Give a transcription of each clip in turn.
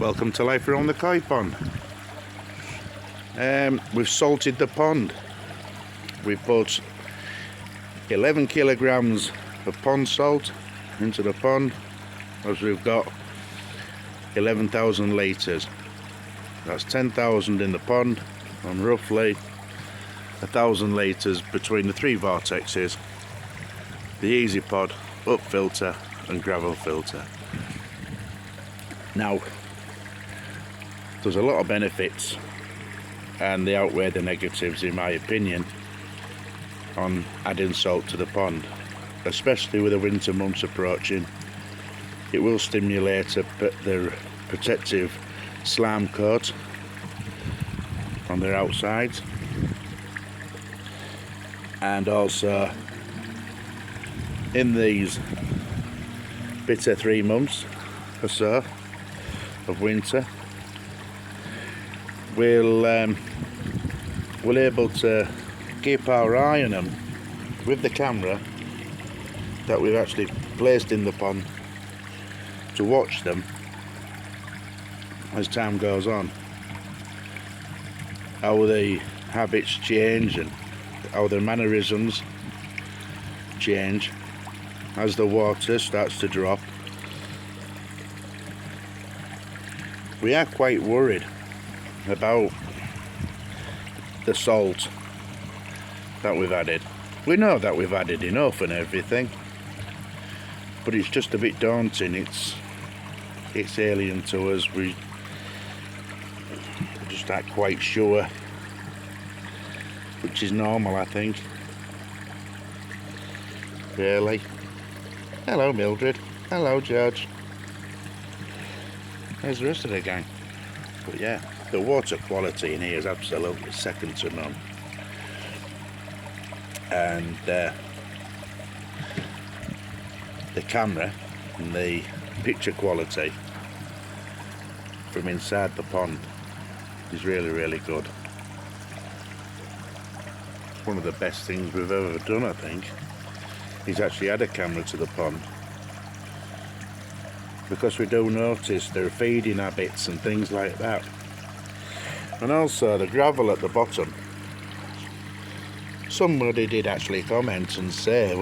Welcome to life around the koi pond. We've salted the pond. We've put 11 kilograms of pond salt into the pond, as we've got 11,000 litres. That's 10,000 in the pond and roughly 1,000 litres between the three vortexes, the easy pod, up filter and gravel filter. Now, there's a lot of benefits and they outweigh the negatives in my opinion on adding salt to the pond, especially with the winter months approaching. It will stimulate the protective slime coat on their outsides, and also in these bitter 3 months or so of winter, we're able to keep our eye on them with the camera that we've actually placed in the pond to watch them as time goes on, how the habits change and how their mannerisms change as the water starts to drop. We are quite worried about the salt that we've added. We know that we've added enough and everything, but it's just a bit daunting. It's alien to us. We just aren't quite sure, which is normal, I think. Really. Hello Mildred. Hello George. There's the rest of the gang. But yeah, the water quality in here is absolutely second to none. And the camera and the picture quality from inside the pond is really, really good. It's one of the best things we've ever done, I think. He's actually add a camera to the pond, because we do notice their feeding habits and things like that. And also the gravel at the bottom. Somebody did actually comment and say,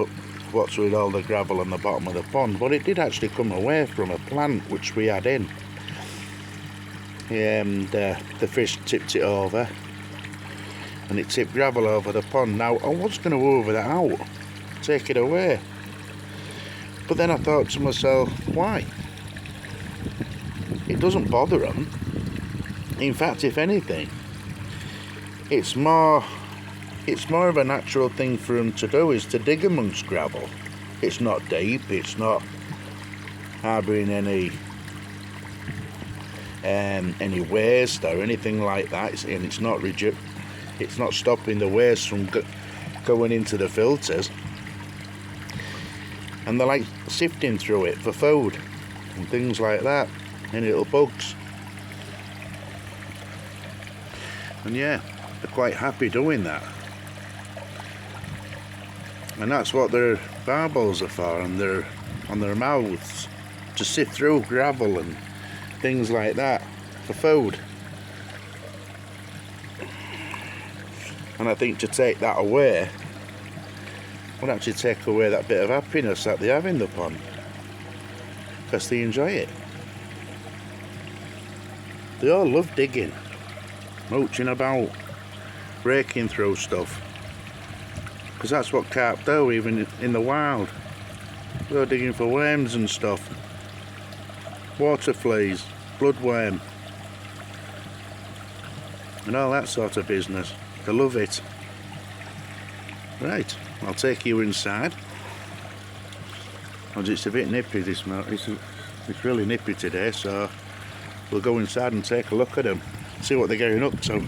what's with all the gravel on the bottom of the pond? But it did actually come away from a plant which we had in. And the fish tipped it over and it tipped gravel over the pond. Now I was going to over that out, take it away, but then I thought to myself, why? It doesn't bother them. In fact, if anything, it's more of a natural thing for them to do, is to dig amongst gravel. It's not deep, it's not harbouring any waste or anything like that, and it's not stopping the waste from going into the filters. And they're like sifting through it for food and things like that, any little bugs. And yeah, they're quite happy doing that. And that's what their barbels are for, and they're on their mouths, to sift through gravel and things like that for food. And I think to take that away would actually take away that bit of happiness that they have in the pond, because they enjoy it. They all love digging, mooching about, breaking through stuff, because that's what carp do, even in the wild. They're digging for worms and stuff, water fleas, bloodworm, and all that sort of business. They love it. Right, I'll take you inside. It's a bit nippy this morning. It's really nippy today, so we'll go inside and take a look at them, see what they're getting up to.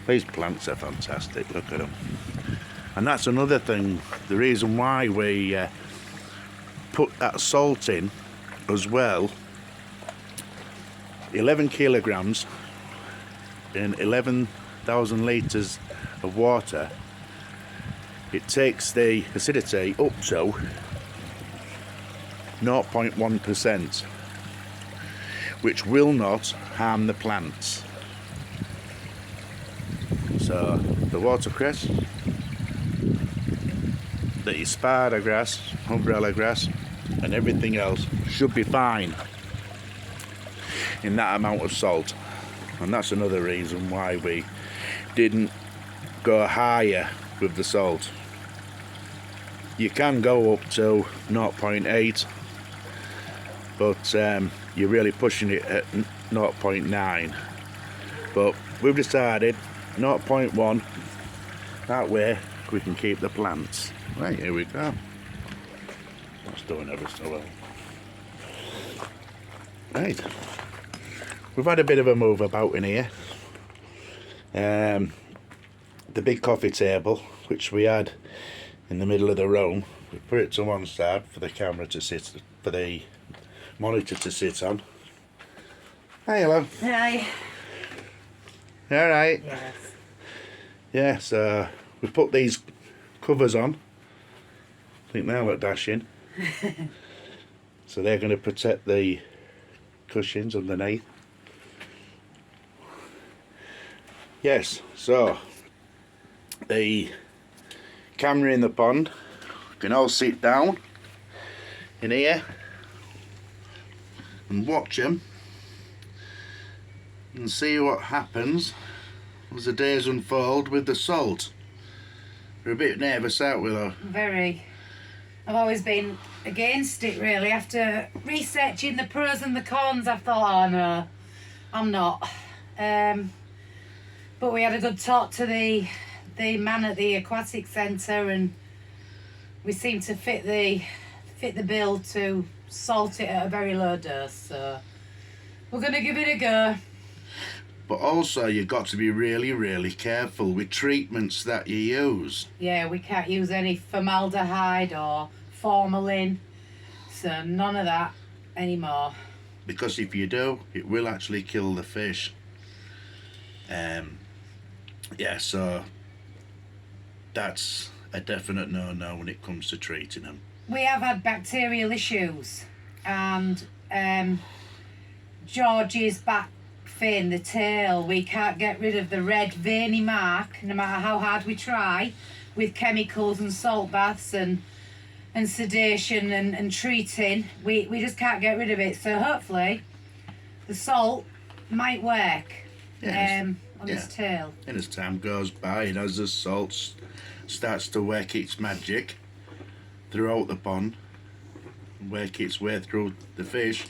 These plants are fantastic, look at them. And that's another thing, the reason why we put that salt in as well. 11 kilograms in 11,000 litres of water. It takes the acidity up to 0.1%, which will not harm the plants. So the watercress, the spada grass, umbrella grass, and everything else should be fine in that amount of salt. And that's another reason why we didn't go higher with the salt. You can go up to 0.8, but you're really pushing it at 0.9. But we've decided 0.1, that way we can keep the plants. Right, here we go. That's doing ever so well. Right, we've had a bit of a move about in here. The big coffee table, which we had in the middle of the room, we put it to one side for the camera to sit, for the monitor to sit on. Hi, hello. Hi. All right. Yes. Yeah, so we put these covers on. I think they look dashing. So they're going to protect the cushions underneath. Yes, so the camera in the pond, you can all sit down in here and watch them and see what happens as the days unfold with the salt. We're a bit nervous, aren't we, though? Very. I've always been against it, really. After researching the pros and the cons, I thought, oh no, I'm not. But we had a good talk to the man at the aquatic centre, and we seem to fit the bill to salt it at a very low dose. So we're going to give it a go. But also, you've got to be really, really careful with treatments that you use. Yeah, we can't use any formaldehyde or formalin, so none of that anymore. Because if you do, it will actually kill the fish. Yeah, so that's a definite no-no when it comes to treating them. We have had bacterial issues, and George's back fin, the tail, we can't get rid of the red veiny mark no matter how hard we try with chemicals and salt baths and sedation and treating. We just can't get rid of it, so hopefully the salt might work. Yes. On his tail. And as time goes by and as the salt starts to work its magic throughout the pond, work its way through the fish,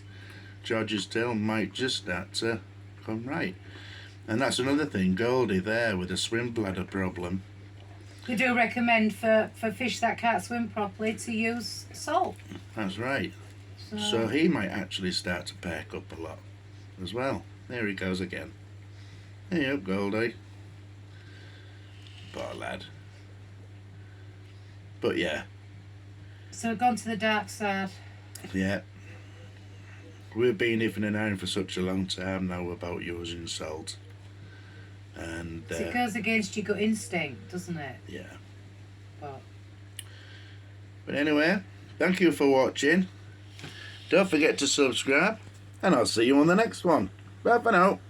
George's tail might just start to come right. And that's another thing, Goldie there with a swim bladder problem. We do recommend for fish that can't swim properly to use salt. That's right. So he might actually start to perk up a lot as well. There he goes again. Hey up, Goldie. Poor lad. But yeah. So we've gone to the dark side. Yeah. We've been ifing and ahhing for such a long time now about using salt. And So it goes against your gut instinct, doesn't it? yeah. But anyway, thank you for watching. Don't forget to subscribe, and I'll see you on the next one. Bye for now.